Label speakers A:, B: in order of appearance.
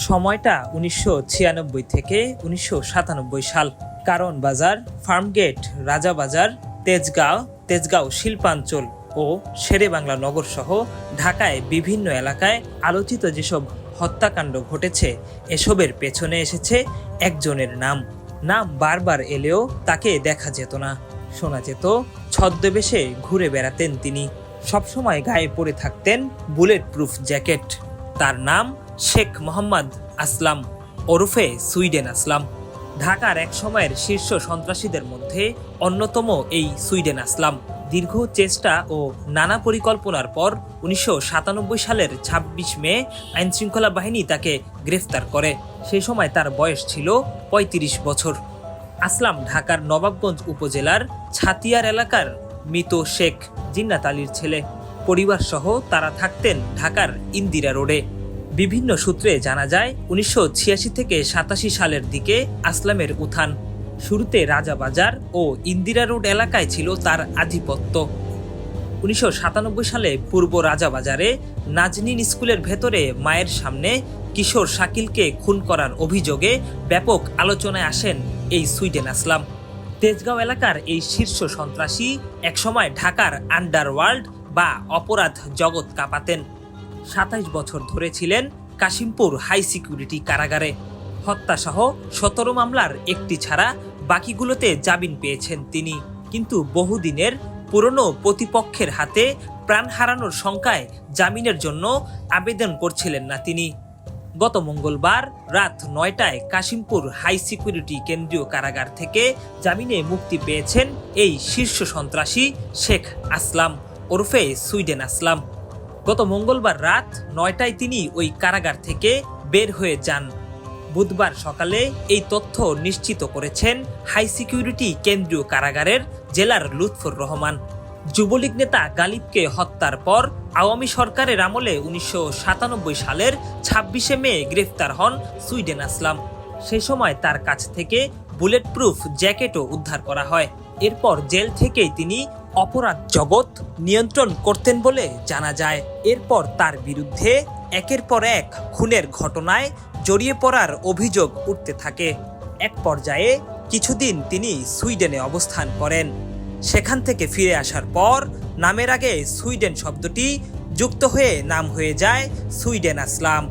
A: সময়টা ১৯৯৬ থেকে ১৯৯৭ সাল। কারণ বাজার, ফার্মগেট, রাজাবাজার, তেজগাঁও শিল্পাঞ্চল ও শেরেবাংলা নগর সহ ঢাকায় বিভিন্ন এলাকায় আলোচিত যেসব হত্যাকাণ্ড ঘটেছে, এসবের পেছনে এসেছে একজনের নাম বারবার এলেও তাকে দেখা যেত না, শোনা যেত। ছদ্মবেশে ঘুরে বেড়াতেন তিনি, সবসময় গায়ে পরে থাকতেন বুলেট প্রুফ জ্যাকেট। তার নাম শেখ মোহাম্মদ আসলাম ওরফে সুইডেন আসলাম। ঢাকার এক সময়ের শীর্ষ সন্ত্রাসীদের মধ্যে অন্যতম এই সুইডেন আসলাম। দীর্ঘ চেষ্টা ও নানা পরিকল্পনার পর ১৯৯৭ সালের ২৬ মে আইনশৃঙ্খলা বাহিনী তাকে গ্রেফতার করে। সেই সময় তার বয়স ছিল ৩৫ বছর। আসলাম ঢাকার নবাবগঞ্জ উপজেলার ছাতিয়ার এলাকার মৃত শেখ জিন্নাত আলীর ছেলে। পরিবার সহ তারা থাকতেন ঢাকার ইন্দিরা রোডে। বিভিন্ন সূত্রে জানা যায় ১৯৮৬ থেকে ৮৭ সালের দিকে আসলামের উত্থান। শুরুতে রাজাবাজার ও ইন্দিরা রোড এলাকায় ছিল তার আধিপত্য। ১৯৯৭ সালে পূর্ব রাজাবাজারে নাজনীন স্কুলের ভেতরে মায়ের সামনে কিশোর শাকিলকে খুন করার অভিযোগে ব্যাপক আলোচনায় আসেন এই সুইডেন আসলাম। তেজগাঁও এলাকার এই শীর্ষ সন্ত্রাসী একসময় ঢাকার আন্ডারওয়ার্ল্ড বা অপরাধ জগৎ কাঁপাতেন। ২৭ বছর ধরে ছিলেন কাশিমপুর হাই সিকিউরিটি কারাগারে। হত্যাসহ ১৭ মামলার একটি ছাড়া বাকিগুলোতে জামিন পেয়েছেন তিনি। কিন্তু বহুদিনের পুরনো প্রতিপক্ষের হাতে প্রাণ হারানোর শঙ্কায় জামিনের জন্য আবেদন করছিলেন না তিনি। গত মঙ্গলবার রাত ৯টায় কাশিমপুর হাই সিকিউরিটি কেন্দ্রীয় কারাগার থেকে জামিনে মুক্তি পেয়েছেন এই শীর্ষ সন্ত্রাসী শেখ আসলাম ওরফে সুইডেন আসলাম। গত মঙ্গলবার রাত ৯টায় তিনি ওই কারাগার থেকে বের হয়ে যান। বুধবার সকালে এই তথ্য নিশ্চিত করেছেন হাই সিকিউরিটি কেন্দ্রীয় কারাগারের জেলার লুৎফর রহমান। যুবলীগ নেতা গালিবকে হত্যার পর আওয়ামী সরকারের আমলে ১৯৯৭ সালের ২৬শে মে গ্রেফতার হন সুইডেন আসলাম। সেই সময় তার কাছ থেকে বুলেট প্রুফ জ্যাকেটও উদ্ধার করা হয়। এরপর জেল থেকেই তিনি অপরাধ জগৎ নিয়ন্ত্রণ করতেন বলে জানা যায়। এরপর তার বিরুদ্ধে একের পর এক খুনের ঘটনায় জড়িয়ে পড়ার অভিযোগ উঠতে থাকে। এক পর্যায়ে কিছুদিন তিনি সুইডেনে অবস্থান করেন। সেখান থেকে ফিরে আসার পর নামের আগে সুইডেন শব্দটি যুক্ত হয়ে নাম হয়ে যায় সুইডেন আসলাম।